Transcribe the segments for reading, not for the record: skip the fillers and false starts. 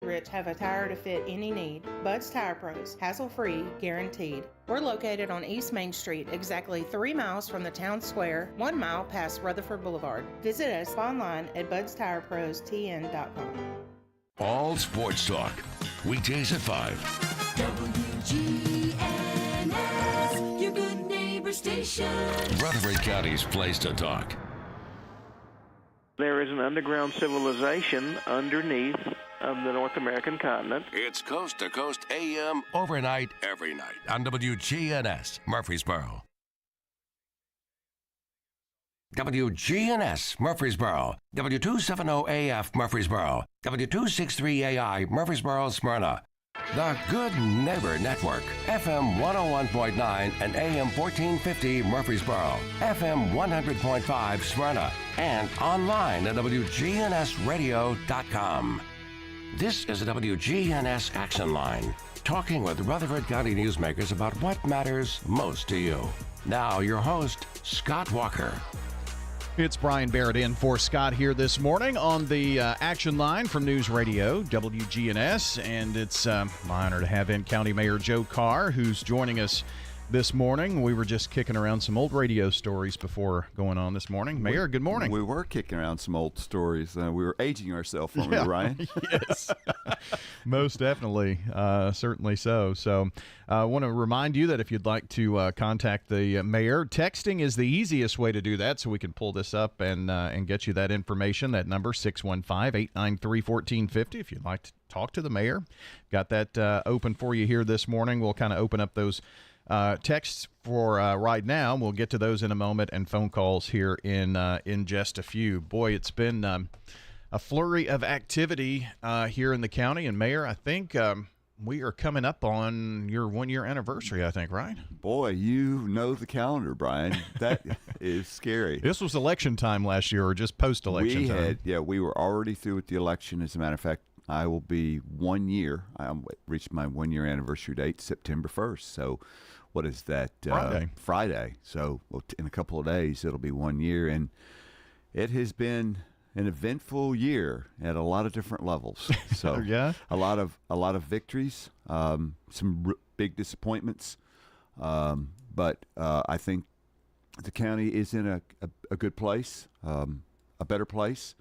Rich have a tire to fit any need. Bud's Tire Pros, hassle-free, guaranteed. We're located on East Main Street, exactly 3 miles from the town square, 1 mile past Rutherford Boulevard. Visit us online at budstirepros.tn.com. All sports talk, weekdays at 5. WGNS, your good neighbor station. Rutherford County's place to talk. There is an underground civilization underneath of the North American continent. It's Coast to Coast AM overnight, every night on WGNS Murfreesboro. WGNS Murfreesboro, W270AF Murfreesboro, W263AI Murfreesboro, Smyrna. The Good Neighbor Network, FM 101.9 and AM 1450 Murfreesboro, FM 100.5 Smyrna, and online at WGNSradio.com. This is the WGNS Action Line, talking with Rutherford County newsmakers about what matters most to you. Now, your host, Scott Walker. It's Brian Barrett in for Scott here this morning on the Action Line from News Radio, WGNS, and it's my honor to have in County Mayor Joe Carr, who's joining us this morning. We were just kicking around some old radio stories before going on this morning. Mayor, good morning. We were kicking around some old stories. We were aging ourselves, weren't we, Ryan? Yes, most definitely. Certainly so. So I want to remind you that if you'd like to contact the mayor, texting is the easiest way to do that, so we can pull this up and get you that information. That number, 615-893-1450, if you'd like to talk to the mayor. Got that open for you here this morning. We'll kind of open up those texts for right now. We'll get to those in a moment, and phone calls here in just a few. Boy, it's been a flurry of activity here in the county. And Mayor, I think we are coming up on your 1-year anniversary, I think, right? Boy, you know the calendar, Brian. That is scary. This was election time last year, or just post-election time? We were already through with the election. As a matter of fact, I will be 1 year. I reached my 1-year anniversary date, September 1st. So what is that? Friday. So in a couple of days, it'll be 1 year. And it has been an eventful year at a lot of different levels. So yeah, a lot of victories, some big disappointments. But I think the county is in a good place, a better place.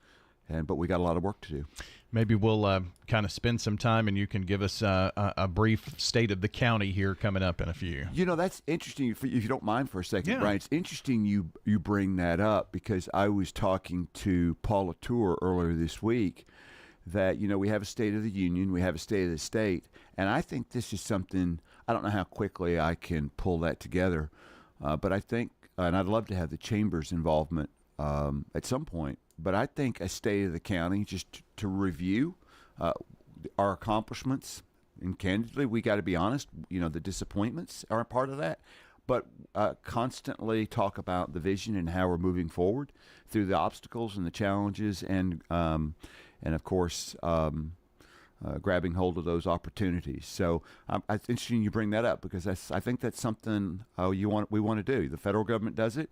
But we got a lot of work to do. Maybe we'll kind of spend some time, and you can give us a brief state of the county here coming up in a few. You know, that's interesting. If you don't mind for a second, yeah. Brian, it's interesting you bring that up, because I was talking to Paul Latour earlier this week that, we have a State of the Union, we have a State of the State, and I think this is something, I don't know how quickly I can pull that together, but I think, and I'd love to have the Chamber's involvement at some point, but I think a state of the county, just to review our accomplishments, and candidly, we got to be honest, the disappointments are a part of that, but constantly talk about the vision and how we're moving forward through the obstacles and the challenges, and of course, grabbing hold of those opportunities. So it's interesting you bring that up, because I think that's something we want to do. The federal government does it.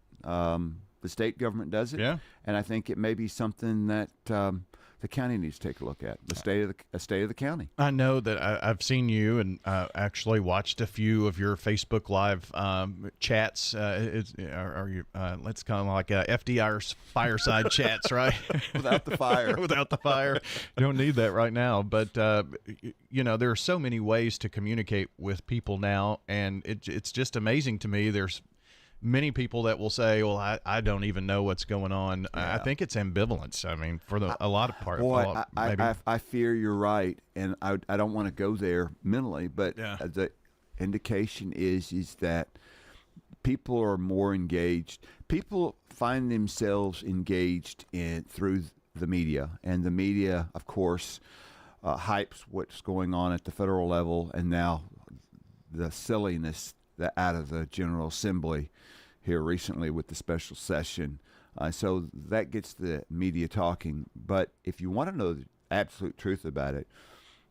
The state government does it, yeah. And I think it may be something that the county needs to take a look at. The state of the county. I know that I've seen you and actually watched a few of your Facebook Live chats. Are you? Let's kind of like FDR's fireside chats, right? Without the fire. Without the fire, you don't need that right now. But there are so many ways to communicate with people now, and it's just amazing to me. There's many people that will say, well, I don't even know what's going on. Yeah. I think it's ambivalence. I mean, for a lot of parts. Boy, I fear you're right, and I don't want to go there mentally, but yeah. The indication is that people are more engaged. People find themselves engaged through the media, and the media, of course, hypes what's going on at the federal level, and now the silliness that out of the General Assembly here recently with the special session. So that gets the media talking. But if you want to know the absolute truth about it,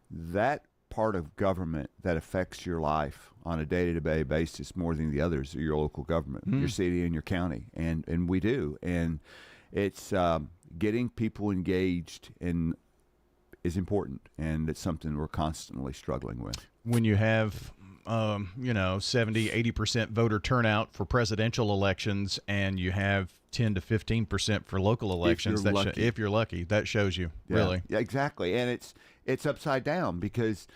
that part of government that affects your life on a day-to-day basis more than the others are your local government, your city and your county. And we do. And it's getting people engaged in is important, and it's something we're constantly struggling with. When you have 70-80% voter turnout for presidential elections, and you have 10 to 15% for local elections, if you're lucky, that shows you. Really. Yeah, exactly. And it's upside down because,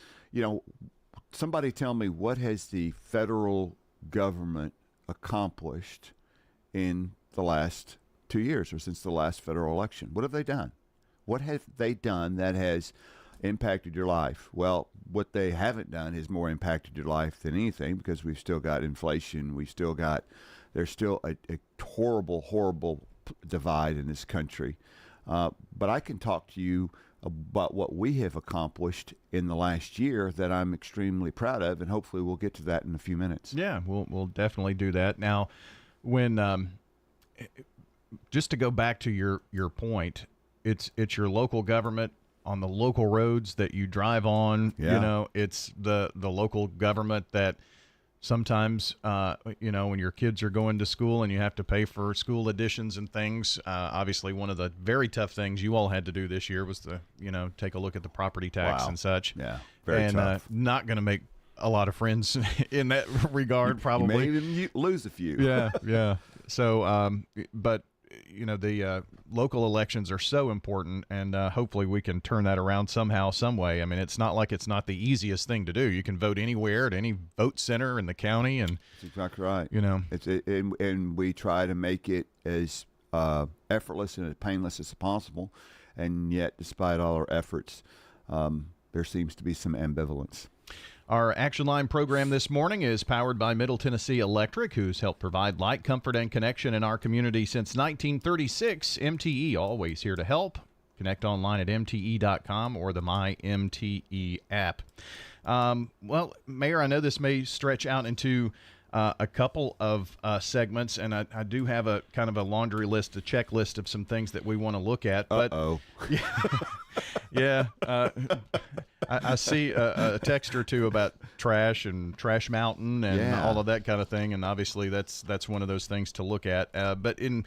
somebody tell me, what has the federal government accomplished in the last 2 years or since the last federal election? What have they done? What have they done that has impacted your life? Well, what they haven't done has more impacted your life than anything, because we've still got inflation. There's still a horrible divide in this country. But I can talk to you about what we have accomplished in the last year that I'm extremely proud of, and hopefully we'll get to that in a few minutes. Yeah, we'll definitely do that. Now, when just to go back to your point, it's your local government on the local roads that you drive on. Yeah. It's the local government that sometimes, when your kids are going to school and you have to pay for school additions and things. Obviously, one of the very tough things you all had to do this year was to, take a look at the property tax and such. Yeah, very tough. Not going to make a lot of friends in that regard, probably. You may even lose a few. Yeah. So, but the local elections are so important, and hopefully we can turn that around somehow, some way. I mean, it's not like it's not the easiest thing to do. You can vote anywhere at any vote center in the county, and that's exactly right. And we try to make it as effortless and as painless as possible. And yet, despite all our efforts, there seems to be some ambivalence. Our Action Line program this morning is powered by Middle Tennessee Electric, who's helped provide light, comfort, and connection in our community since 1936. MTE, always here to help. Connect online at mte.com or the MyMTE app. Well, Mayor, I know this may stretch out into a couple of segments, and I do have a kind of a laundry list, a checklist of some things that we want to look at. But yeah, I see a text or two about trash and Trash Mountain and all of that kind of thing, and obviously that's one of those things to look at. But in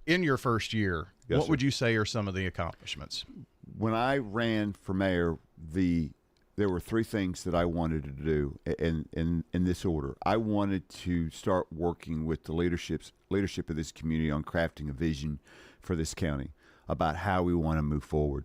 your first year, what would you say are some of the accomplishments? When I ran for mayor, there were three things that I wanted to do in this order. I wanted to start working with the leadership of this community on crafting a vision for this county about how we want to move forward.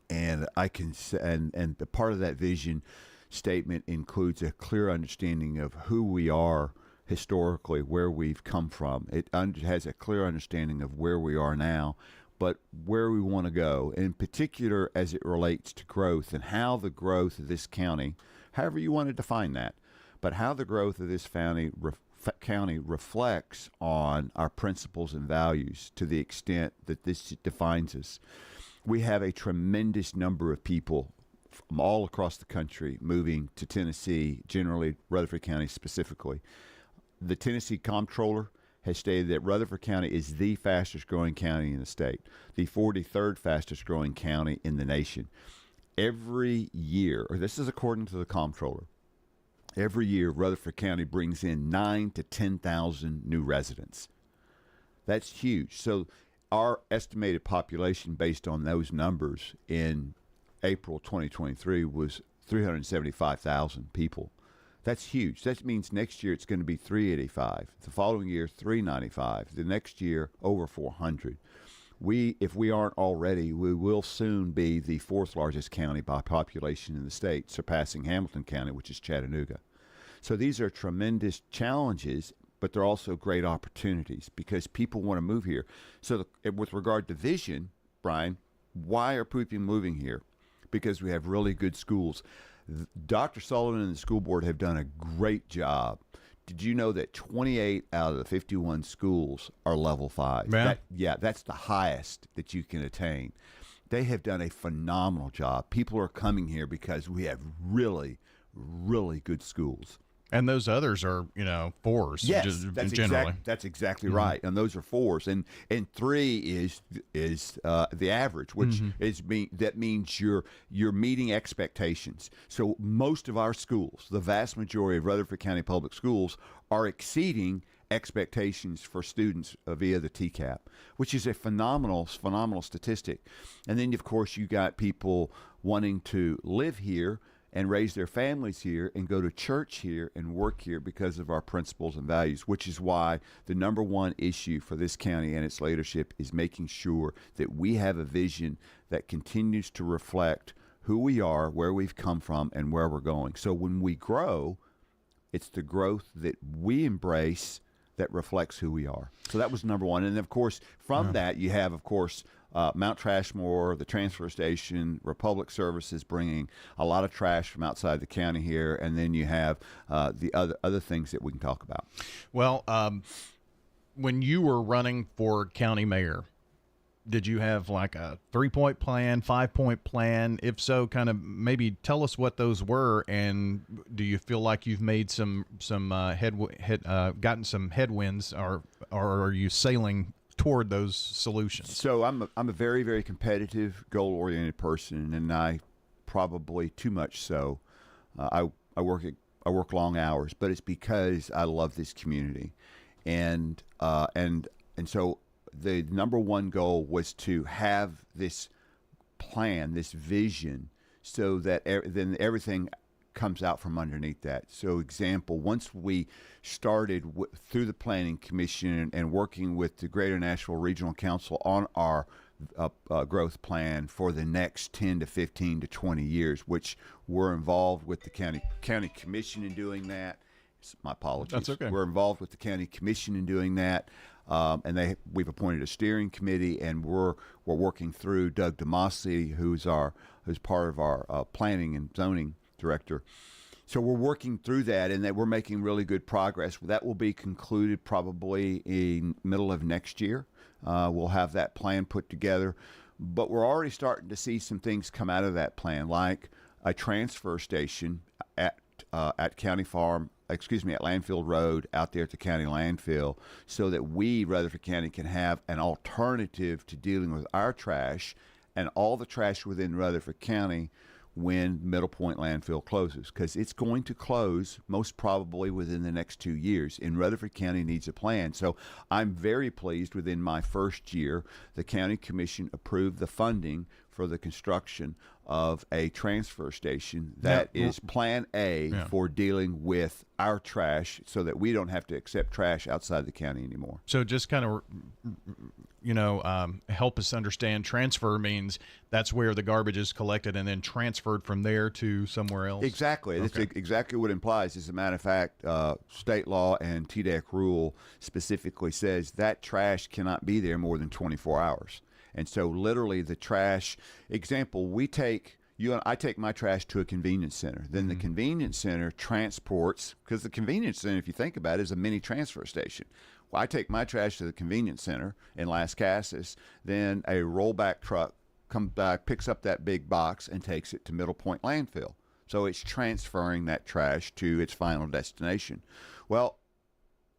And and the part of that vision statement includes a clear understanding of who we are historically, where we've come from. It has a clear understanding of where we are now, but where we want to go, in particular as it relates to growth and how the growth of this county, however you want to define that, but how the growth of this county reflects on our principles and values to the extent that this defines us. We have a tremendous number of people from all across the country moving to Tennessee, generally Rutherford County specifically. The Tennessee Comptroller has stated that Rutherford County is the fastest growing county in the state, the 43rd fastest growing county in the nation. Every year, or this is according to the Comptroller, every year Rutherford County brings in 9,000 to 10,000 new residents. That's huge. So our estimated population based on those numbers in April 2023 was 375,000 people. That's huge. That means next year it's going to be 385. The following year, 395. The next year, over 400. If we aren't already, we will soon be the fourth largest county by population in the state, surpassing Hamilton County, which is Chattanooga. So these are tremendous challenges, but they're also great opportunities because people want to move here. So with regard to vision, Brian, why are people moving here? Because we have really good schools. Dr. Sullivan and the school board have done a great job. Did you know that 28 out of the 51 schools are level 5? That's the highest that you can attain. They have done a phenomenal job. People are coming here because we have really, really good schools. And those others are, fours. Yes, generally. That's exactly right. And those are fours. And 3 is the average, which that means you're meeting expectations. So most of our schools, the vast majority of Rutherford County Public Schools, are exceeding expectations for students via the TCAP, which is a phenomenal statistic. And then, of course, you got people wanting to live here and raise their families here and go to church here and work here because of our principles and values, which is why the number one issue for this county and its leadership is making sure that we have a vision that continues to reflect who we are, where we've come from, and where we're going. So when we grow, it's the growth that we embrace that reflects who we are. So that was number one. And, of course, from that, you have, of course, Mount Trashmore, the transfer station, Republic Services bringing a lot of trash from outside the county here, and then you have the other things that we can talk about. Well, when you were running for county mayor, did you have like a 3-point plan, 5-point plan? If so, kind of maybe tell us what those were, and do you feel like you've made some gotten some headwinds, or are you sailing toward those solutions? So I'm a very, very competitive, goal-oriented person, and I probably too much so. I work long hours, but it's because I love this community, and so the number one goal was to have this plan, this vision, so that then everything comes out from underneath that. So, example, once we started through the Planning Commission and working with the Greater Nashville Regional Council on our growth plan for the next 10 to 15 to 20 years, which we're involved with the county commission in doing that. My apologies. That's okay. We're involved with the county commission in doing that. And we've appointed a steering committee, and we're working through Doug DeMasi, who's part of our planning and zoning director. So we're working through that, and that we're making really good progress. That will be concluded probably in middle of next year. We'll have that plan put together, but we're already starting to see some things come out of that plan, like a transfer station at County Farm. At Landfill Road out there at the county landfill, so that we, Rutherford County, can have an alternative to dealing with our trash and all the trash within Rutherford County when Middle Point landfill closes, because it's going to close most probably within the next 2 years, and Rutherford County needs a plan. So I'm very pleased within my first year, the county commission approved the funding for the construction of a transfer station that is Plan A for dealing with our trash, so that we don't have to accept trash outside the county anymore. So just kind of, help us understand. Transfer means that's where the garbage is collected and then transferred from there to somewhere else? Exactly. Okay. That's exactly what it implies. As a matter of fact, state law and TDEC rule specifically says that trash cannot be there more than 24 hours. And so literally the trash, example, I take my trash to a convenience center. Then the convenience center transports, because the convenience center, if you think about it, is a mini transfer station. Well, I take my trash to the convenience center in Las Casas, then a rollback truck comes by, picks up that big box and takes it to Middle Point landfill. So it's transferring that trash to its final destination. Well,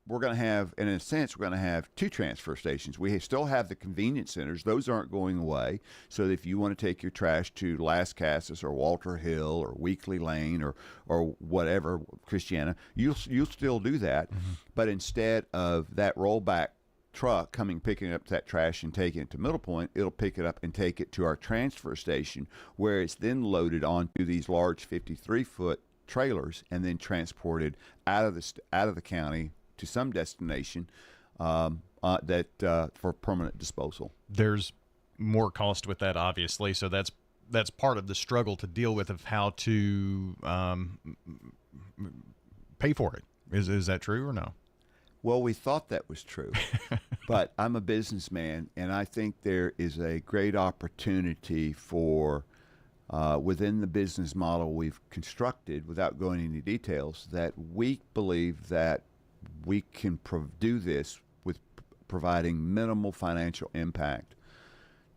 we're going to have, in a sense, we're going to have two transfer stations. We still have the convenience centers. Those aren't going away. So if you want to take your trash to Las Casas or Walter Hill or Weekly Lane or whatever, Christiana, you'll still do that. Mm-hmm. But instead of that rollback truck picking up that trash and taking it to Middle Point, it'll pick it up and take it to our transfer station, where it's then loaded onto these large 53-foot trailers and then transported out of the county to some destination for permanent disposal. There's more cost with that, obviously, so that's part of the struggle to deal with, of how to pay for it. Is that true or no? Well, we thought that was true, but I'm a businessman, and I think there is a great opportunity for within the business model we've constructed, without going into details, that we believe that we can do this with providing minimal financial impact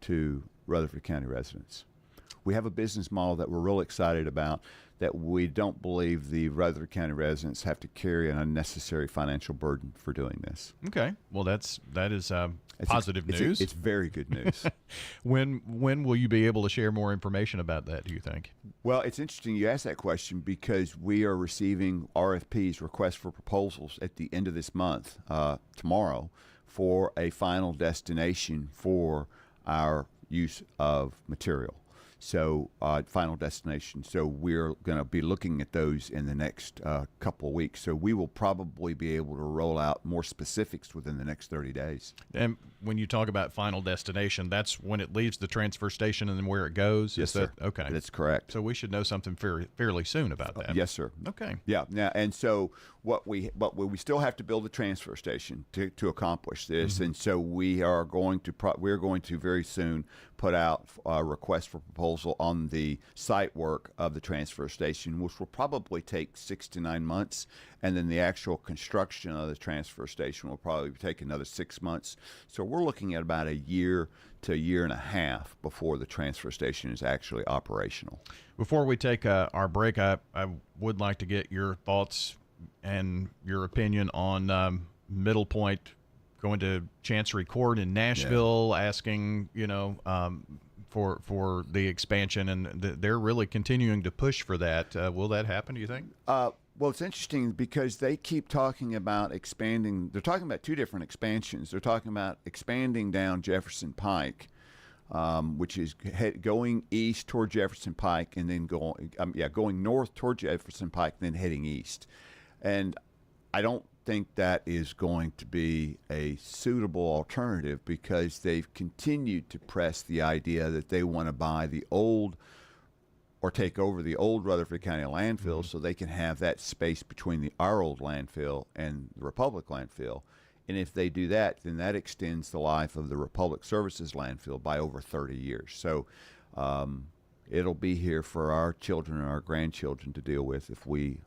to Rutherford County residents. We have a business model that we're real excited about, that we don't believe the Rutherford County residents have to carry an unnecessary financial burden for doing this. Okay. Well, that is positive news. It's very good news. When will you be able to share more information about that, do you think? Well, it's interesting you ask that question because we are receiving RFPs, requests for proposals, at the end of this month, tomorrow, for a final destination for our use of material. So final destination. So we're going to be looking at those in the next couple of weeks. So we will probably be able to roll out more specifics within the next 30 days. And when you talk about final destination, that's when it leaves the transfer station and then where it goes? Yes, sir. Okay. That's correct. So we should know something fairly soon about that. Yes, sir. Okay. Yeah. Now, and so we still have to build a transfer station to accomplish this, and so we're going to very soon put out a request for proposal on the site work of the transfer station, which will probably take 6 to 9 months, and then the actual construction of the transfer station will probably take another 6 months. So we're looking at about a year to a year and a half before the transfer station is actually operational. Before we take our break, I would like to get your thoughts and your opinion on Middle Point going to Chancery Court in Nashville, asking, for the expansion, and they're really continuing to push for that. Will that happen, do you think? Well, it's interesting because they keep talking about expanding. They're talking about two different expansions. They're talking about expanding down Jefferson Pike, which is going east toward Jefferson Pike, and then going north toward Jefferson Pike, then heading east. And I don't think that is going to be a suitable alternative because they've continued to press the idea that they want to buy the old or take over the old Rutherford County landfill so they can have that space between our old landfill and the Republic landfill. And if they do that, then that extends the life of the Republic Services landfill by over 30 years. So it'll be here for our children and our grandchildren to deal with if we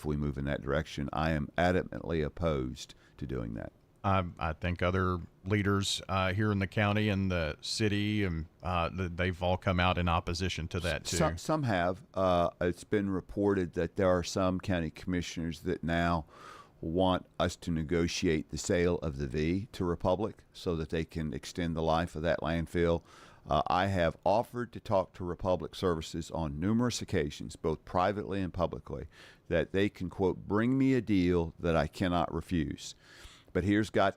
move in that direction. I am adamantly opposed to doing that. I think other leaders here in the county and the city, and they've all come out in opposition to that too. Some have. It's been reported that there are some county commissioners that now want us to negotiate the sale of the V to Republic so that they can extend the life of that landfill. I have offered to talk to Republic Services on numerous occasions, both privately and publicly, that they can, quote, bring me a deal that I cannot refuse. But here's the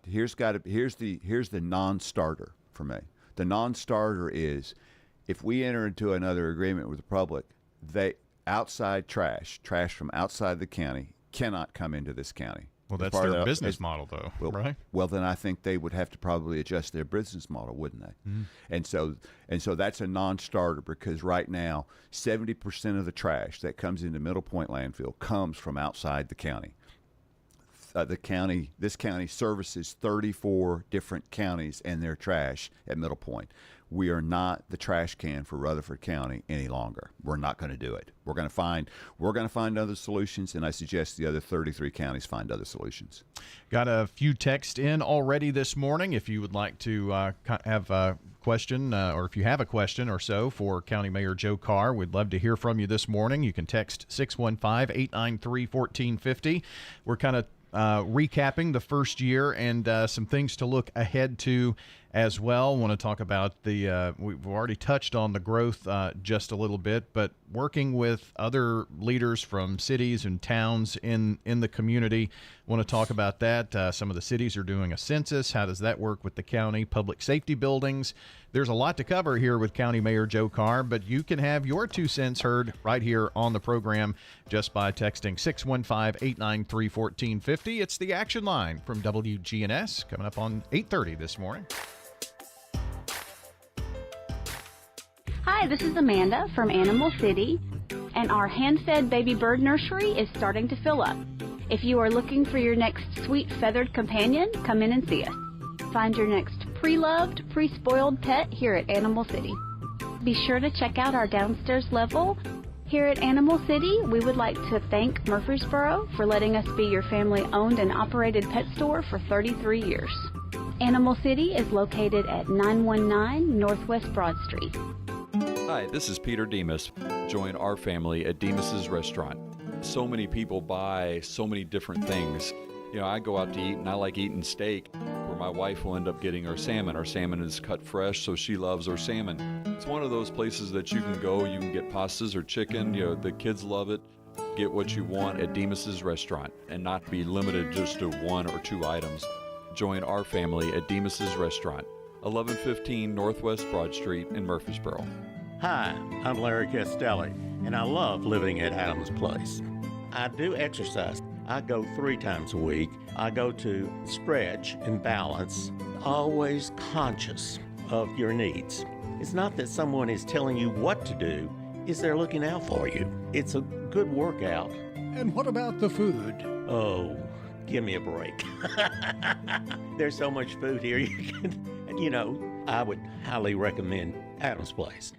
non-starter for me. The non-starter is if we enter into another agreement with Republic, outside trash from outside the county cannot come into this county. Well, that's their business model, though, right? Well, then I think they would have to probably adjust their business model, wouldn't they? Mm-hmm. And so that's a non-starter because right now, 70% of the trash that comes into Middle Point landfill comes from outside the county. This county services 34 different counties and their trash at Middle Point. We are not the trash can for Rutherford County any longer. We're not going to do it. We're going to find other solutions, and I suggest the other 33 counties find other solutions. Got a few texts in already this morning. If you would like to have a question, or if you have a question or so for County Mayor Joe Carr, we'd love to hear from you this morning. You can text 615-893-1450. We're kind of recapping the first year and some things to look ahead to as well. Want to talk about we've already touched on the growth just a little bit, but working with other leaders from cities and towns in the community. Want to talk about that. Some of the cities are doing a census. How does that work with the county? Public safety buildings. There's a lot to cover here with County Mayor Joe Carr, but you can have your 2 cents heard right here on the program just by texting 615-893-1450. It's the Action Line from WGNS coming up on 8:30 this morning. Hi, this is Amanda from Animal City, and our hand-fed baby bird nursery is starting to fill up. If you are looking for your next sweet feathered companion, come in and see us. Find your next pre-loved, pre-spoiled pet here at Animal City. Be sure to check out our downstairs level. Here at Animal City, we would like to thank Murfreesboro for letting us be your family-owned and operated pet store for 33 years. Animal City is located at 919 Northwest Broad Street. Hi, this is Peter Demas. Join our family at Demas's Restaurant. So many people buy so many different things. You know, I go out to eat and I like eating steak. or my wife will end up getting our salmon. Our salmon is cut fresh, so she loves our salmon. It's one of those places that you can go, you can get pastas or chicken, the kids love it. Get what you want at Demas's Restaurant and not be limited just to 1 or 2 items. Join our family at Demas's Restaurant, 1115 Northwest Broad Street in Murfreesboro. Hi, I'm Larry Castelli, and I love living at Adams Place. I do exercise. I go 3 times a week. I go to stretch and balance, always conscious of your needs. It's not that someone is telling you what to do, it's they're looking out for you. It's a good workout. And what about the food? Oh, give me a break. There's so much food here. I would highly recommend Adams Place.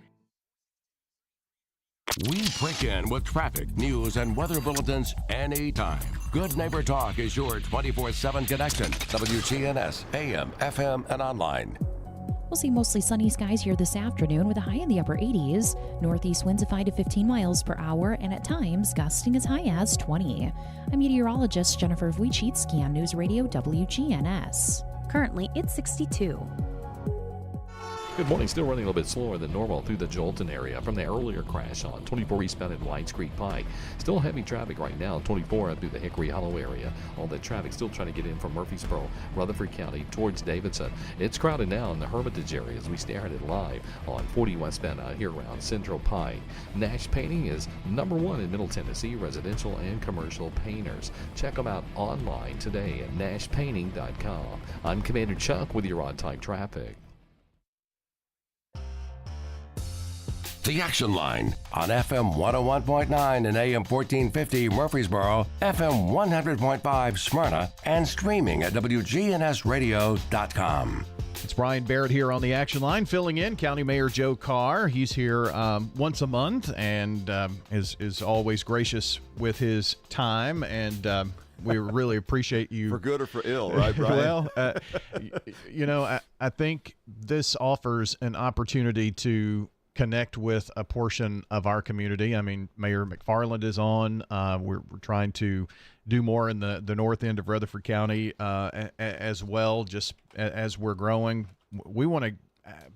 We break in with traffic, news, and weather bulletins anytime. Good Neighbor Talk is your 24/7 connection. WGNS, AM, FM, and online. We'll see mostly sunny skies here this afternoon with a high in the upper 80s. Northeast winds of 5 to 15 miles per hour and at times gusting as high as 20. I'm meteorologist Jennifer Wojcicki on News Radio WGNS. Currently, it's 62. Good morning. Still running a little bit slower than normal through the Jolton area from the earlier crash on 24 eastbound at Whites Creek Pike. Still heavy traffic right now, 24 through the Hickory Hollow area. All that traffic still trying to get in from Murfreesboro, Rutherford County towards Davidson. It's crowded now in the Hermitage area as we stare at it live on 40 westbound out here around Central Pike. Nash Painting is #1 in Middle Tennessee, residential and commercial painters. Check them out online today at nashpainting.com. I'm Commander Chuck with your on-time traffic. The Action Line on FM 101.9 and AM 1450 Murfreesboro, FM 100.5 Smyrna, and streaming at WGNSradio.com. It's Brian Barrett here on the Action Line, filling in County Mayor Joe Carr. He's here once a month and is always gracious with his time, and we really appreciate you. For good or for ill, right, Brian? Well, I think this offers an opportunity to connect with a portion of our community. I mean, Mayor McFarland is on. We're trying to do more in the north end of Rutherford County as well, just as we're growing. We want to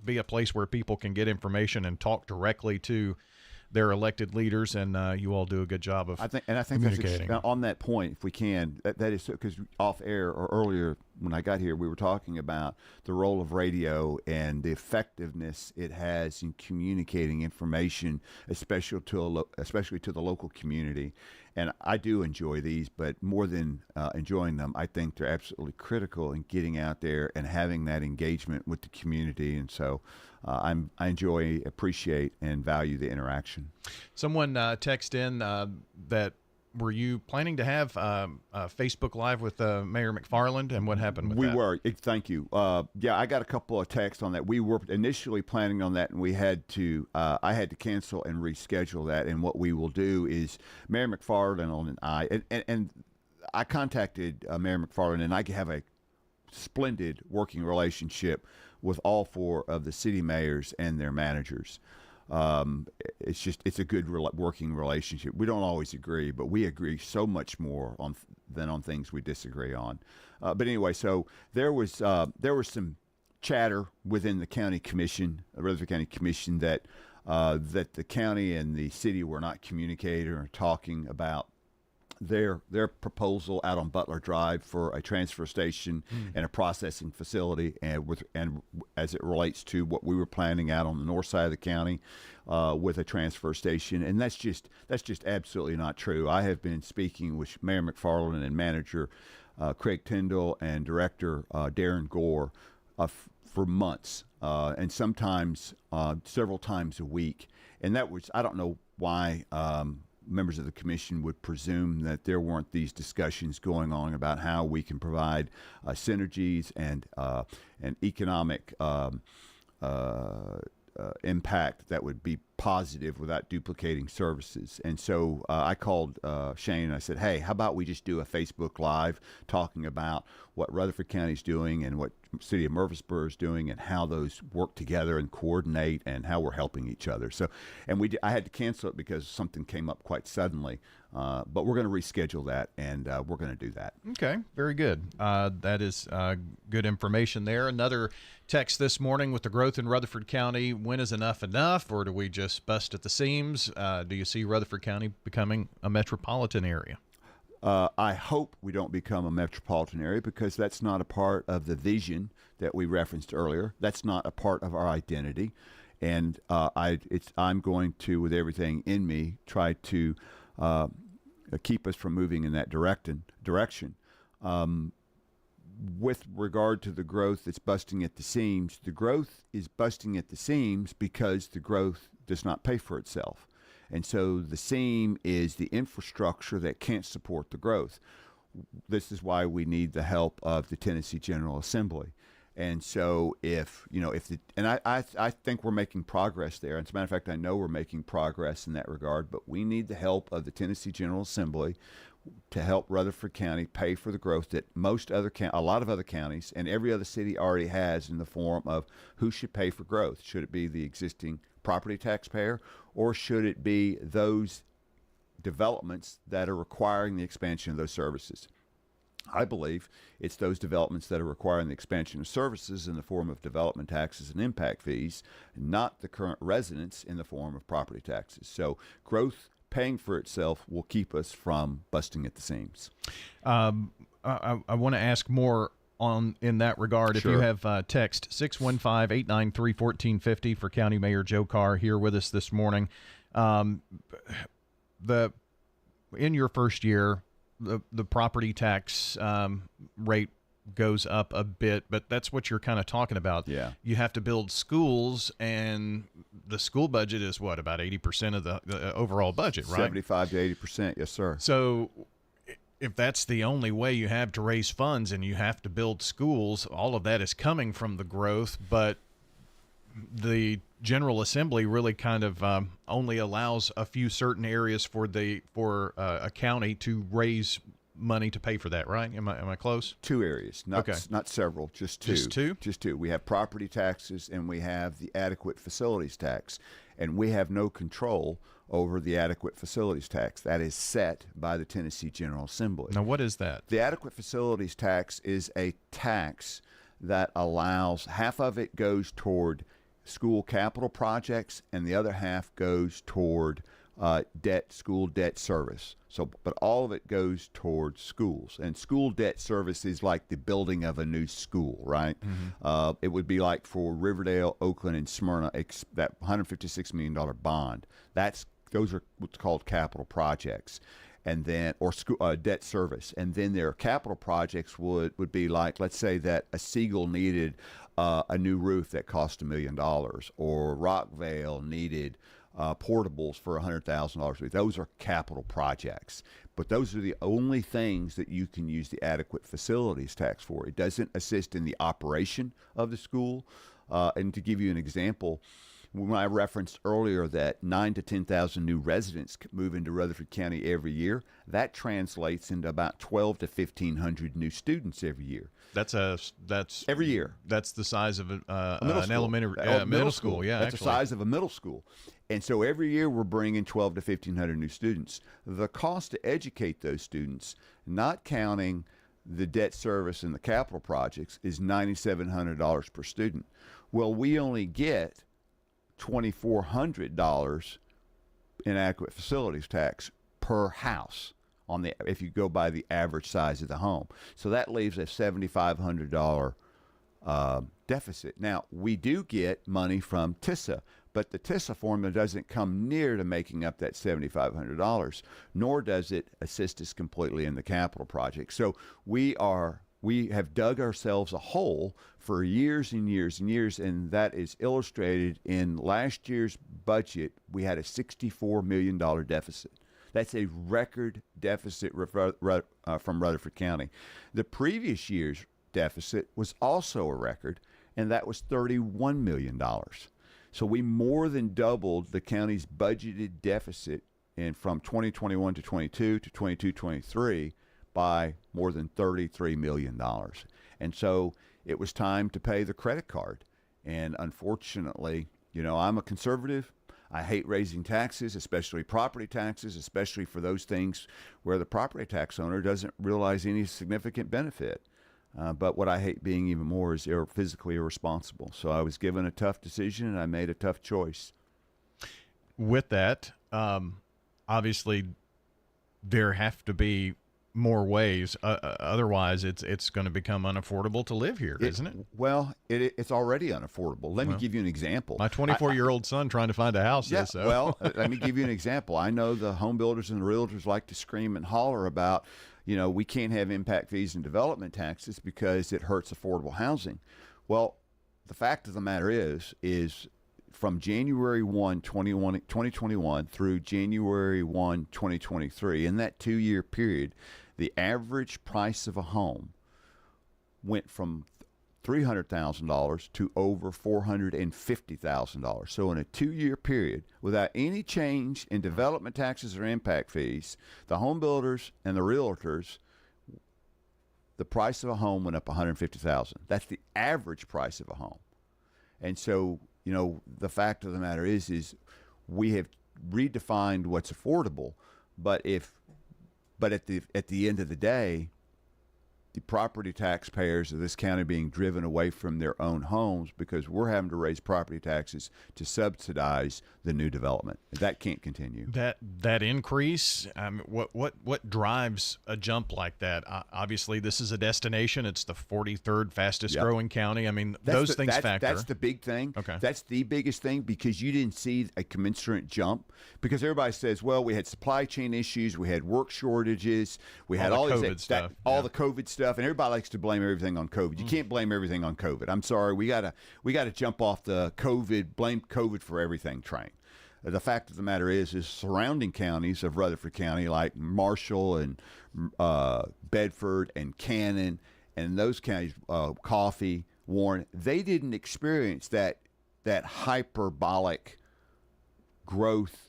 be a place where people can get information and talk directly to their elected leaders, and you all do a good job of communicating. That's on that point, if we can, that is because off air or earlier when I got here, we were talking about the role of radio and the effectiveness it has in communicating information, especially to the local community. And I do enjoy these, but more than enjoying them, I think they're absolutely critical in getting out there and having that engagement with the community. And so I enjoy, appreciate, and value the interaction. Someone texted in that were you planning to have Facebook Live with Mayor McFarland, and what happened with that? We were. Thank you. Yeah, I got a couple of texts on that. We were initially planning on that, and we had to. I had to cancel and reschedule that. And what we will do is Mayor McFarland and I, and I contacted Mayor McFarland, and I have a splendid working relationship with all 4 of the city mayors and their managers. It's a good working relationship. We don't always agree, but we agree so much more than on things we disagree on. But anyway, so there was some chatter within the county commission, Rutherford County Commission, that the county and the city were not communicating or talking about their proposal out on Butler Drive for a transfer station and a processing facility, and as it relates to what we were planning out on the north side of the county with a transfer station, and that's just absolutely not true. I have been speaking with Mayor McFarland and manager Craig Tyndall and director Darren Gore for months, and sometimes several times a week, and that was, I don't know why members of the commission would presume that there weren't these discussions going on about how we can provide synergies and economic impact that would be positive without duplicating services. And so I called Shane and I said, hey, how about we just do a Facebook Live talking about what Rutherford County's doing and what City of Murfreesboro is doing and how those work together and coordinate and how we're helping each other. So, and I had to cancel it because something came up quite suddenly. But we're going to reschedule that, and we're going to do that. Okay, very good. That is good information there. Another text this morning: with the growth in Rutherford County, when is enough, or do we just bust at the seams? Do you see Rutherford County becoming a metropolitan area? I hope we don't become a metropolitan area, because that's not a part of the vision that we referenced earlier. That's not a part of our identity. And I'm going to, with everything in me, try to keep us from moving in that direction. With regard to the growth that's busting at the seams, the growth is busting at the seams because the growth does not pay for itself. And so the seam is the infrastructure that can't support the growth. This is why we need the help of the Tennessee General Assembly. And so I think we're making progress there. As a matter of fact, I know we're making progress in that regard, but we need the help of the Tennessee General Assembly to help Rutherford County pay for the growth that a lot of other counties and every other city already has, in the form of who should pay for growth. Should it be the existing property taxpayer, or should it be those developments that are requiring the expansion of those services? I believe it's those developments that are requiring the expansion of services in the form of development taxes and impact fees, not the current residents in the form of property taxes. So growth paying for itself will keep us from busting at the seams. I want to ask more in that regard. Sure. If you have text 615-893-1450 for County Mayor Joe Carr here with us this morning. In your first year, the property tax rate goes up a bit, but that's what you're kind of talking about. Yeah. You have to build schools, and the school budget is what, about 80% of the overall budget, right? 75 to 80%, yes, sir. So if that's the only way you have to raise funds and you have to build schools, all of that is coming from the growth, but the General Assembly really kind of only allows a few certain areas for a county to raise money to pay for that, right? Am I close? 2 areas, not several, just two. Just two? Just two. We have property taxes and we have the adequate facilities tax, and we have no control over the adequate facilities tax. That is set by the Tennessee General Assembly. Now, what is that? The adequate facilities tax is a tax that allows, half of it goes toward school capital projects and the other half goes toward school debt service. So, but all of it goes towards schools, and school debt service is like the building of a new school, right? Mm-hmm. It would be like for Riverdale, Oakland, and Smyrna, that $156 million bond. Those are what's called capital projects, and then debt service. And then their capital projects would be like, let's say that a Siegel needed a new roof that cost $1 million, or Rockvale needed portables for $100,000. Those are capital projects, but those are the only things that you can use the adequate facilities tax for. It doesn't assist in the operation of the school. And to give you an example, when I referenced earlier that 9,000 to 10,000 new residents move into Rutherford County every year, that translates into about 1,200 to 1,500 new students every year. That's every year. That's the size of an school. elementary middle school. Yeah, that's the size of a middle school. And so every year we're bringing 1,200 to 1,500 new students. The cost to educate those students, not counting the debt service and the capital projects, is $9,700 per student. Well, we only get $2,400 in adequate facilities tax per house if you go by the average size of the home. So that leaves a $7,500 deficit. Now, we do get money from TISA, but the TISA formula doesn't come near to making up that $7,500, nor does it assist us completely in the capital project. So we have dug ourselves a hole for years and years and years, and that is illustrated in last year's budget. We had a $64 million deficit. That's a record deficit from Rutherford County. The previous year's deficit was also a record, and that was $31 million. So we more than doubled the county's budgeted deficit from 2021 to 22 to 22-23 by more than $33 million. And so it was time to pay the credit card. And unfortunately, I'm a conservative. I hate raising taxes, especially property taxes, especially for those things where the property tax owner doesn't realize any significant benefit. But what I hate being even more is physically irresponsible. So I was given a tough decision, and I made a tough choice. With that, obviously, there have to be more ways. Otherwise, it's going to become unaffordable to live here, isn't it? Well, it's already unaffordable. Let me give you an example. My 24-year-old son trying to find a house. Yeah, so. Well, let me give you an example. I know the home builders and the realtors like to scream and holler about, we can't have impact fees and development taxes because it hurts affordable housing. Well, the fact of the matter is from January 1, 2021 through January 1, 2023, in that 2-year period, the average price of a home went from $300,000 to over $450,000. So in a 2-year period, without any change in development taxes or impact fees, the home builders and the realtors, the price of a home went up $150,000. That's the average price of a home. And so, the fact of the matter is we have redefined what's affordable, but at the end of the day, the property taxpayers of this county being driven away from their own homes because we're having to raise property taxes to subsidize the new development. That can't continue. That increase, what drives a jump like that? Obviously, this is a destination. It's the 43rd fastest growing county. I mean, those things factor. That's the big thing. Okay. That's the biggest thing because you didn't see a commensurate jump because everybody says, well, we had supply chain issues, we had work shortages, we had all the COVID stuff. All the COVID stuff, and everybody likes to blame everything on COVID. You can't blame everything on COVID. I'm sorry, we gotta jump off the blame COVID for everything train. The fact of the matter is surrounding counties of Rutherford County, like Marshall and Bedford and Cannon, and those counties, Coffee, Warren, they didn't experience that hyperbolic growth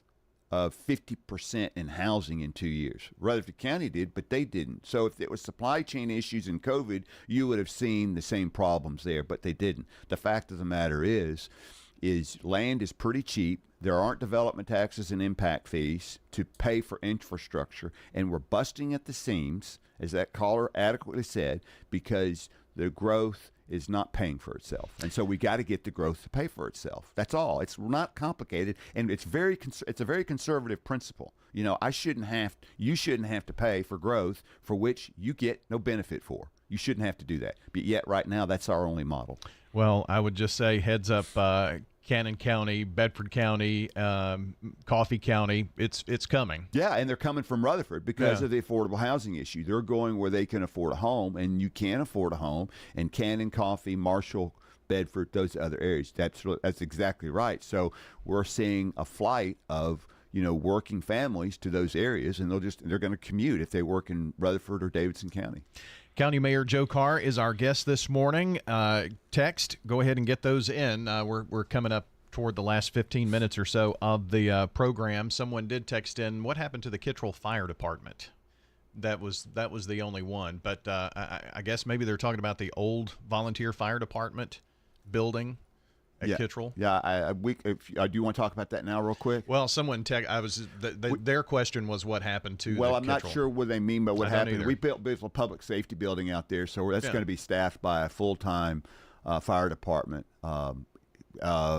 of 50% in housing in 2 years. Rutherford County did, but they didn't. So if it was supply chain issues and COVID, you would have seen the same problems there, but they didn't. The fact of the matter is land is pretty cheap. There aren't development taxes and impact fees to pay for infrastructure, and we're busting at the seams, as that caller adequately said, because the growth is not paying for itself. And so we got to get the growth to pay for itself. That's all. It's not complicated, and it's a very conservative principle. You shouldn't have to pay for growth for which you get no benefit for. You shouldn't have to do that. But yet right now that's our only model. Well, I would just say heads up, Cannon County, Bedford County, Coffee County, it's coming. Yeah, and they're coming from Rutherford because of the affordable housing issue. They're going where they can afford a home, and you can afford a home. And Cannon, Coffee, Marshall, Bedford, those other areas. That's exactly right. So we're seeing a flight of working families to those areas, and they're going to commute if they work in Rutherford or Davidson County. County Mayor Joe Carr is our guest this morning. Text, go ahead and get those in. We're coming up toward the last 15 minutes or so of the program. Someone did text in, what happened to the Kittrell Fire Department? That was the only one. But I guess maybe they're talking about the old volunteer fire department building at Kittrell. Yeah, do you want to talk about that now real quick? Well, someone their question was what happened to Well, the I'm Kittrell. not sure what they mean by what happened. Either. We built a public safety building out there, so that's going to be staffed by a full-time fire department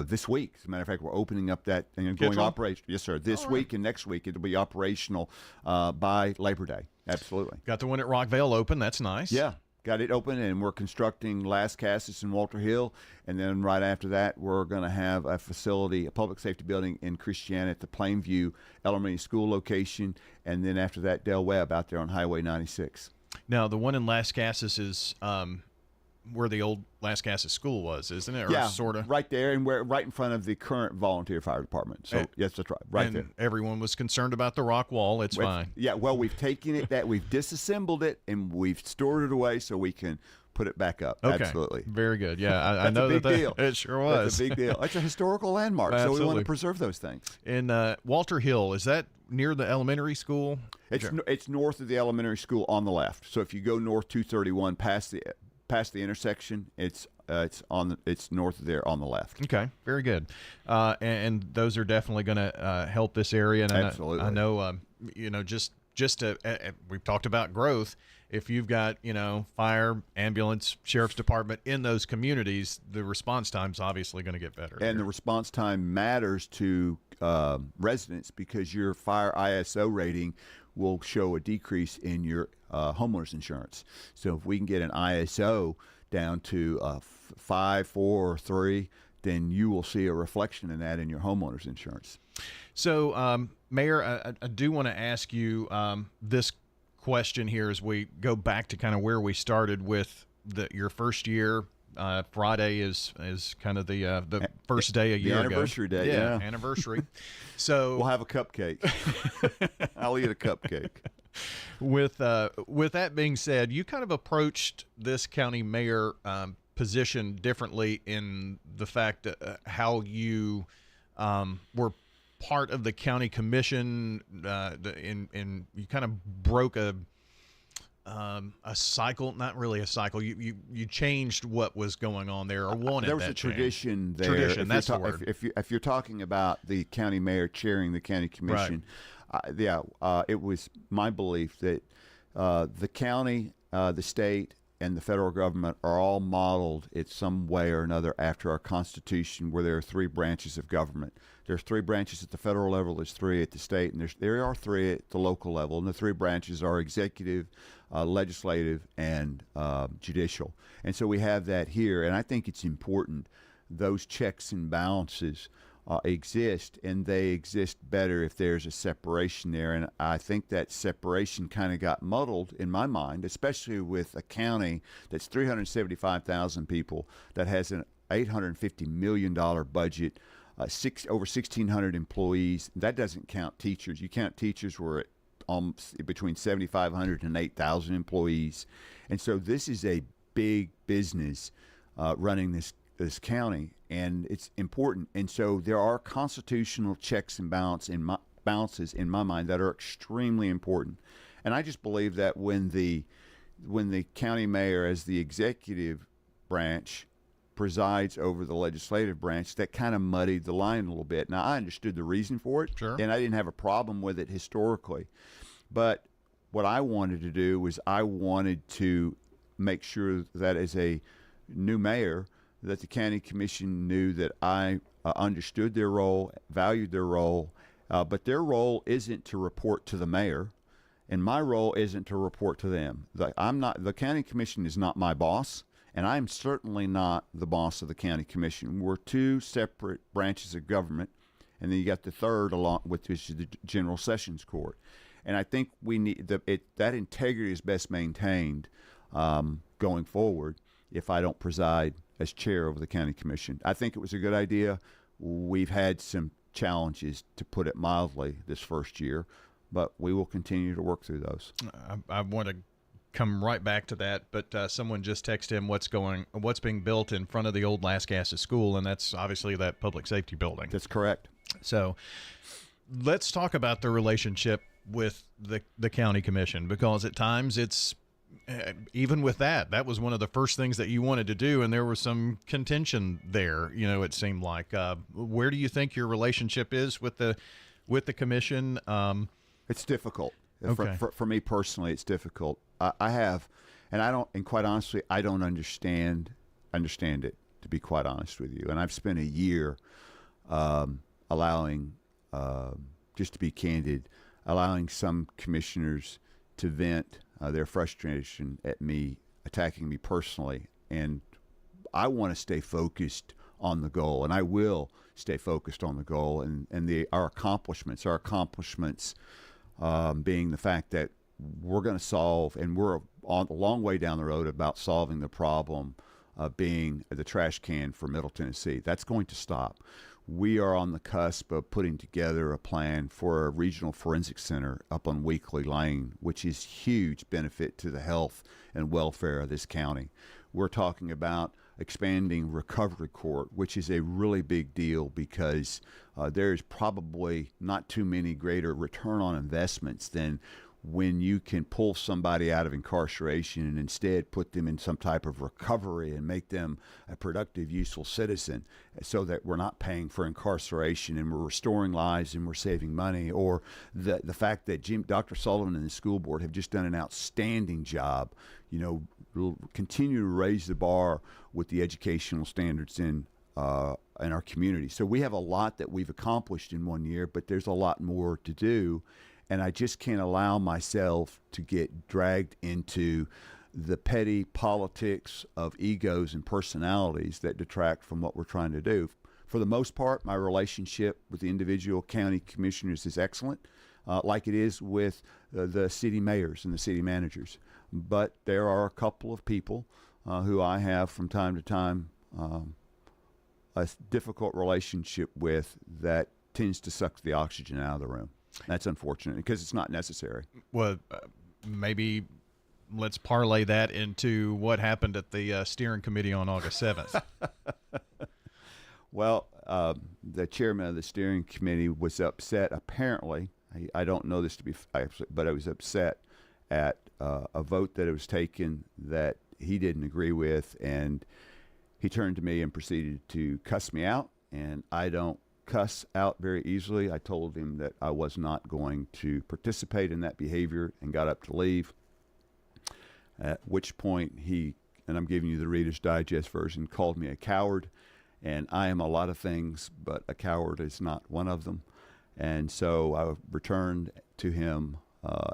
this week. As a matter of fact, we're opening up that and going operational. Yes, sir. This week and next week, it'll be operational by Labor Day. Absolutely. Got the one at Rockvale open. That's nice. Yeah. Got it open, and we're constructing Las Casas and Walter Hill, and then right after that, we're going to have a facility, a public safety building in Christiana at the Plainview Elementary School location, and then after that, Del Webb out there on Highway 96. Now, the one in Las Casas is where the old Las Casas School was, isn't it? Or yeah, sort of. Right there, and we're right in front of the current volunteer fire department. So, yes, that's right there. Everyone was concerned about the rock wall. Fine. Yeah, well, we've taken it, we've disassembled it, and we've stored it away so we can put it back up. Okay. Absolutely. Very good. Yeah, I know a big deal. It sure was. That's a big deal. It's a historical landmark, so we want to preserve those things. In Walter Hill, is that near the elementary school? It's north of the elementary school on the left. So if you go north 231 past the intersection, it's north of there on the left. Okay, very good. And those are definitely going to help this area. And Absolutely. I know, just to, we've talked about growth. If you've got, fire, ambulance, sheriff's department in those communities, the response time's obviously going to get better. And the response time matters to residents because your fire ISO rating will show a decrease in your homeowner's insurance. So if we can get an ISO down to 5, 4, or 3, then you will see a reflection in that in your homeowner's insurance. So, Mayor, I do want to ask you this question here as we go back to kind of where we started with your first year. Friday is kind of the first day a year ago. Anniversary day, yeah. Anniversary. So we'll have a cupcake. I'll eat a cupcake. With that being said, you kind of approached this county mayor position differently in the fact that how you were part of the county commission, and you kind of broke a cycle, not really a cycle. You changed what was going on there, or wanted. There was a tradition there. Tradition, that's the word. If you're talking about the county mayor chairing the county commission, it was my belief that the county, the state, and the federal government are all modeled in some way or another after our Constitution, where there are 3 branches of government. There's 3 branches at the federal level, there's 3 at the state, and there are 3 at the local level. And the 3 branches are executive, legislative, and judicial. And so we have that here. And I think it's important those checks and balances exist, and they exist better if there's a separation there. And I think that separation kind of got muddled in my mind, especially with a county that's 375,000 people, that has an $850 million budget, over 1,600 employees. That doesn't count teachers. You count teachers, we're at between 7,500 and 8,000 employees. And so this is a big business running this county, and it's important. And so there are constitutional checks and balances in my mind that are extremely important. And I just believe that when the county mayor, as the executive branch, presides over the legislative branch, that kind of muddied the line a little bit. Now, I understood the reason for it, sure, and I didn't have a problem with it historically. But what I wanted to do was I wanted to make sure that as a new mayor, that the county commission knew that I understood their role, valued their role, but their role isn't to report to the mayor, and my role isn't to report to them. The county commission is not my boss, and I'm certainly not the boss of the county commission. We're 2 separate branches of government, and then you got the third along with which is the General Sessions Court. And I think we need that integrity is best maintained going forward if I don't preside as chair of the county commission. I think it was a good idea. We've had some challenges, to put it mildly, this first year, but we will continue to work through those. I want to come right back to that, but someone just texted him what's being built in front of the old Lascassas School, and that's obviously that public safety building. That's correct. So let's talk about the relationship with the county commission, because at times it's even with that was one of the first things that you wanted to do, and there was some contention there. It seemed like. Where do you think your relationship is with the commission? It's difficult. Okay. For me personally, it's difficult. I have, and quite honestly, I don't understand it, to be quite honest with you. And I've spent a year allowing, just to be candid, allowing some commissioners to vent their frustration at me, attacking me personally. And I want to stay focused on the goal, and I will stay focused on the goal and our accomplishments being the fact that we're going to solve, and we're a long way down the road about solving the problem of being the trash can for Middle Tennessee. That's going to stop. We are on the cusp of putting together a plan for a regional forensic center up on Weekly Lane, which is huge benefit to the health and welfare of this county. we're talking about expanding recovery court, which is a really big deal because there's probably not too many greater return on investments than when you can pull somebody out of incarceration and instead put them in some type of recovery and make them a productive, useful citizen, so that we're not paying for incarceration and we're restoring lives and we're saving money. Or the fact that Dr. Sullivan and the school board have just done an outstanding job, we'll continue to raise the bar with the educational standards in our community. So we have a lot that we've accomplished in 1 year, but there's a lot more to do. And I just can't allow myself to get dragged into the petty politics of egos and personalities that detract from what we're trying to do. For the most part, my relationship with the individual county commissioners is excellent, like it is with the city mayors and the city managers. But there are a couple of people who I have from time to time a difficult relationship with that tends to suck the oxygen out of the room. That's unfortunate because it's not necessary. Well, maybe let's parlay that into what happened at the steering committee on August 7th. Well, the chairman of the steering committee was upset. Apparently, I don't know this to be but I was upset at a vote that was taken that he didn't agree with, and he turned to me and proceeded to cuss me out, and I don't cuss out very easily. I told him that I was not going to participate in that behavior and got up to leave, at which point he, and I'm giving you the Reader's Digest version, called me a coward, and I am a lot of things, but a coward is not one of them. And so I returned to him,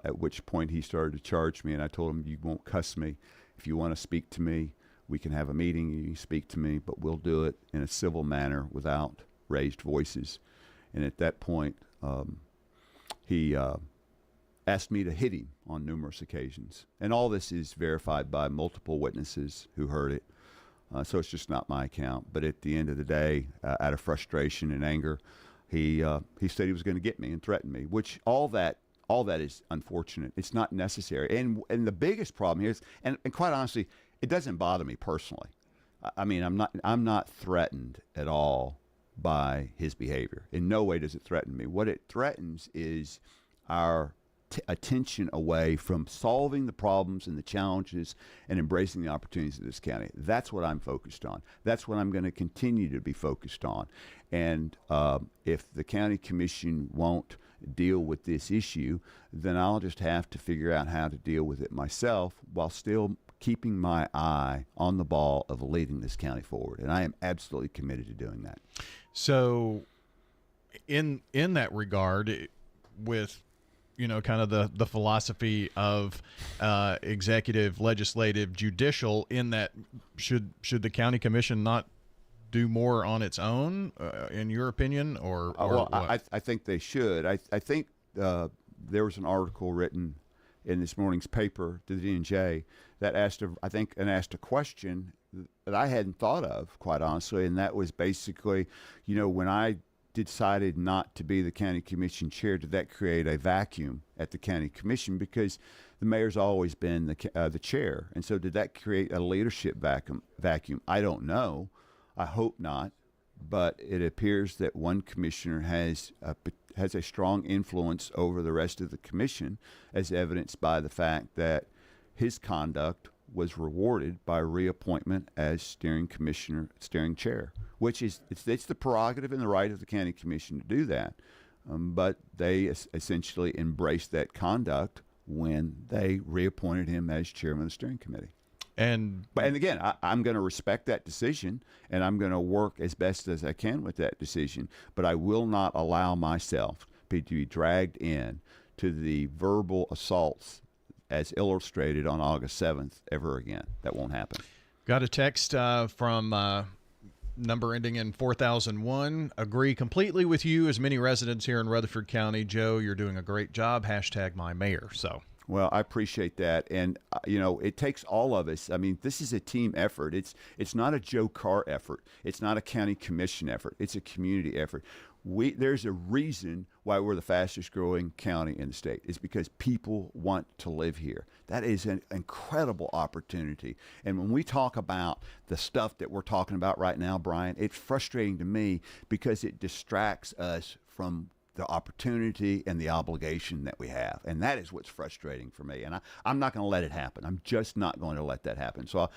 at which point he started to charge me, and I told him, you won't cuss me. If you want to speak to me, we can have a meeting, you can speak to me, but we'll do it in a civil manner without raised voices. And at that point, he asked me to hit him on numerous occasions. And all this is verified by multiple witnesses who heard it. So it's just not my account. But at the end of the day, out of frustration and anger, he said he was going to get me and threaten me, which all that is unfortunate. It's not necessary. And the biggest problem here is, and quite honestly, it doesn't bother me personally. I mean, I'm not threatened at all by his behavior. In no way does it threaten me. What it threatens is our attention away from solving the problems and the challenges and embracing the opportunities of this county. That's what I'm focused on. That's what I'm going to continue to be focused on. And if the county commission won't deal with this issue, then I'll just have to figure out how to deal with it myself while still keeping my eye on the ball of leading this county forward. And I am absolutely committed to doing that. So in that regard, with kind of the philosophy of executive, legislative, judicial, in that should the county commission not do more on its own, in your opinion, or well, what? I think they should. I think there was an article written in this morning's paper, the D&J, that asked a question that I hadn't thought of, quite honestly, and that was basically, when I decided not to be the county commission chair, did that create a vacuum at the county commission? Because the mayor's always been the chair, and so did that create a leadership vacuum? I don't know. I hope not, but it appears that one commissioner has a strong influence over the rest of the commission, as evidenced by the fact that his conduct was rewarded by reappointment as steering chair, which is it's the prerogative and the right of the county commission to do that. But they essentially embraced that conduct when they reappointed him as chairman of the steering committee. And again, I'm going to respect that decision, and I'm going to work as best as I can with that decision. But I will not allow myself to be dragged in to the verbal assaults as illustrated on August 7th ever again. That won't happen. Got a text from number ending in 4001. Agree completely with you, as many residents here in Rutherford County. Joe, you're doing a great job. #mymayor. So. Well, I appreciate that. And, it takes all of us. I mean, this is a team effort. It's not a Joe Carr effort. It's not a county commission effort. It's a community effort. There's a reason why we're the fastest growing county in the state. It's because people want to live here. That is an incredible opportunity. And when we talk about the stuff that we're talking about right now, Brian, it's frustrating to me because it distracts us from the opportunity and the obligation that we have. And that is what's frustrating for me. And I'm not going to let it happen. I'm just not going to let that happen. So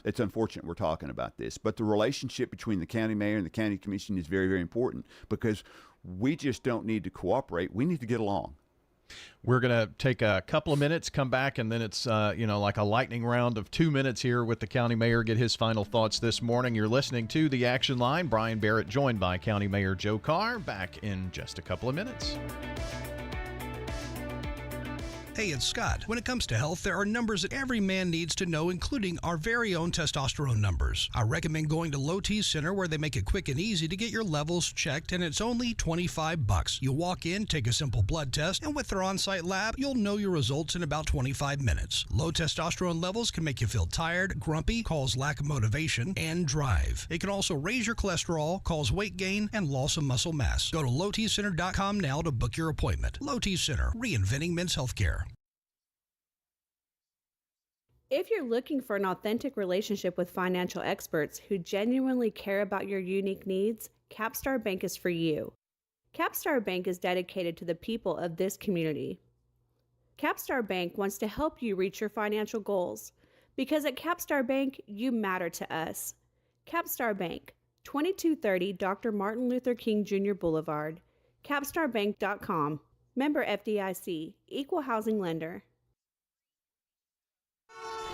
it's unfortunate we're talking about this. But the relationship between the county mayor and the county commission is very, very important because we just don't need to cooperate. We need to get along. We're going to take a couple of minutes, come back, and then it's, like a lightning round of 2 minutes here with the county mayor, get his final thoughts this morning. You're listening to The Action Line. Brian Barrett joined by County Mayor Joe Carr. Back in just a couple of minutes. Hey, it's Scott. When it comes to health, there are numbers that every man needs to know, including our very own testosterone numbers. I recommend going to Low T Center, where they make it quick and easy to get your levels checked, and it's only $25. You walk in, take a simple blood test, and with their on-site lab, you'll know your results in about 25 minutes. Low testosterone levels can make you feel tired, grumpy, cause lack of motivation, and drive. It can also raise your cholesterol, cause weight gain, and loss of muscle mass. Go to lowtcenter.com now to book your appointment. Low T Center, reinventing men's healthcare. If you're looking for an authentic relationship with financial experts who genuinely care about your unique needs, Capstar Bank is for you. Capstar Bank is dedicated to the people of this community. Capstar Bank wants to help you reach your financial goals, because at Capstar Bank, you matter to us. Capstar Bank, 2230 Dr. Martin Luther King Jr. Boulevard, capstarbank.com. Member FDIC, Equal Housing Lender.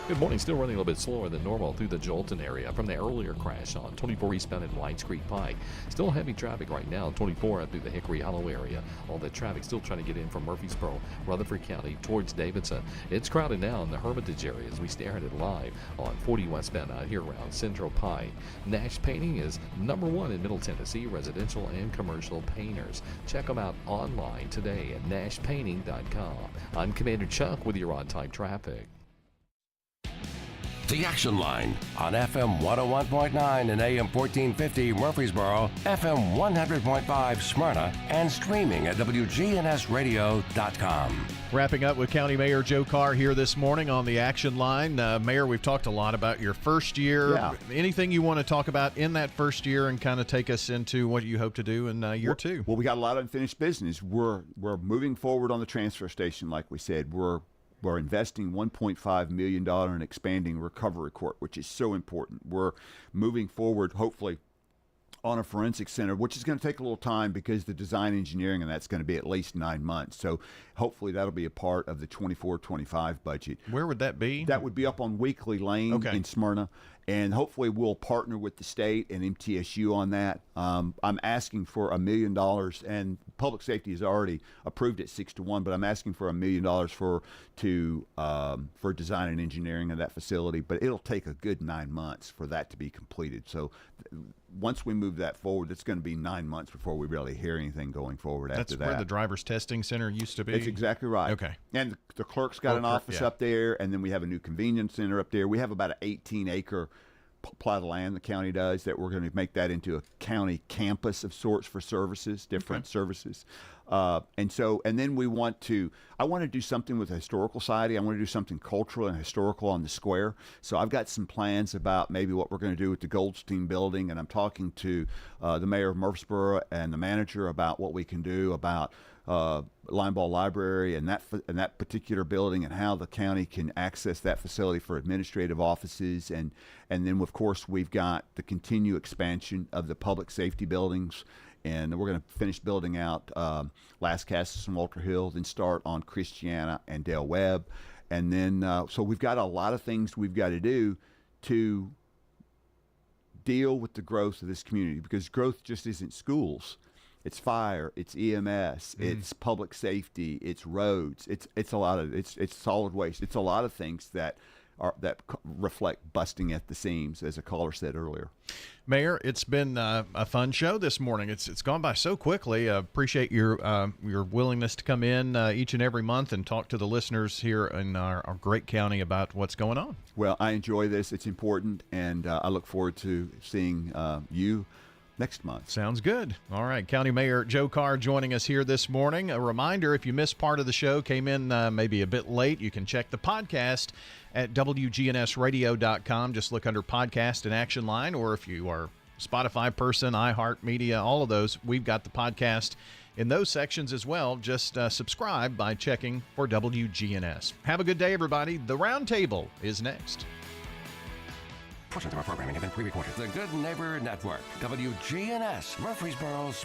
Good morning. Still running a little bit slower than normal through the Jolton area from the earlier crash on 24 eastbound in Whites Creek Pike. Still heavy traffic right now, 24 up through the Hickory Hollow area. All that traffic still trying to get in from Murfreesboro, Rutherford County towards Davidson. It's crowded now in the Hermitage area as we stare at it live on 40 westbound out here around Central Pike. Nash Painting is #1 in Middle Tennessee, residential and commercial painters. Check them out online today at nashpainting.com. I'm Commander Chuck with your on-time traffic. The Action Line on FM 101.9 and AM 1450 Murfreesboro, FM 100.5 Smyrna, and streaming at WGNSradio.com. Wrapping up with County Mayor Joe Carr here this morning on the Action Line. Mayor, we've talked a lot about your first year. Yeah. Anything you want to talk about in that first year and kind of take us into what you hope to do in year two? Well, we got a lot of unfinished business. We're moving forward on the transfer station, like we said. We're investing $1.5 million in expanding recovery court, which is so important. We're moving forward, hopefully, on a forensic center, which is going to take a little time because the design engineering and that's going to be at least 9 months. So hopefully that'll be a part of the 24-25 budget. Where would that be? That would be up on Weekly Lane in Smyrna. And hopefully we'll partner with the state and MTSU on that. I'm asking for $1 million, and public safety has already approved it 6-1, but I'm asking for $1 million for design and engineering of that facility. But it'll take a good 9 months for that to be completed. So once we move that forward, it's going to be 9 months before we really hear anything going forward after that. That's where the driver's testing center used to be? That's exactly right. Okay. And the clerk's got an office up there, and then we have a new convenience center up there. We have about an 18-acre plot of land the county does that we're going to make that into a county campus of sorts for services, different services. And then I want to do something with the Historical Society. I want to do something cultural and historical on the square. So I've got some plans about maybe what we're going to do with the Goldstein building, and I'm talking to the mayor of Murfreesboro and the manager about what we can do about Lineball Library and that particular building, and how the county can access that facility for administrative offices, and then of course we've got the continued expansion of the public safety buildings, and we're going to finish building out Las Casas and Walter Hill, then start on Christiana and Dale Webb, and then so we've got a lot of things we've got to do to deal with the growth of this community, because growth just isn't schools. It's fire, it's EMS, it's public safety, it's roads, it's a lot of it's solid waste. It's a lot of things that reflect busting at the seams, as a caller said earlier. Mayor, it's been a fun show this morning. It's gone by so quickly. Appreciate your willingness to come in each and every month and talk to the listeners here in our great county about what's going on. Well, I enjoy this. It's important, and I look forward to seeing you next month. Sounds good. All right. County Mayor Joe Carr joining us here this morning. A reminder, if you missed part of the show, came in maybe a bit late, you can check the podcast at WGNSradio.com. Just look under podcast and action line, or if you are a Spotify person, iHeartMedia, all of those, we've got the podcast in those sections as well. Just subscribe by checking for WGNS. Have a good day, everybody. The Roundtable is next. Portions of our programming have been pre-recorded. The Good Neighbor Network, WGNS, Murfreesboro's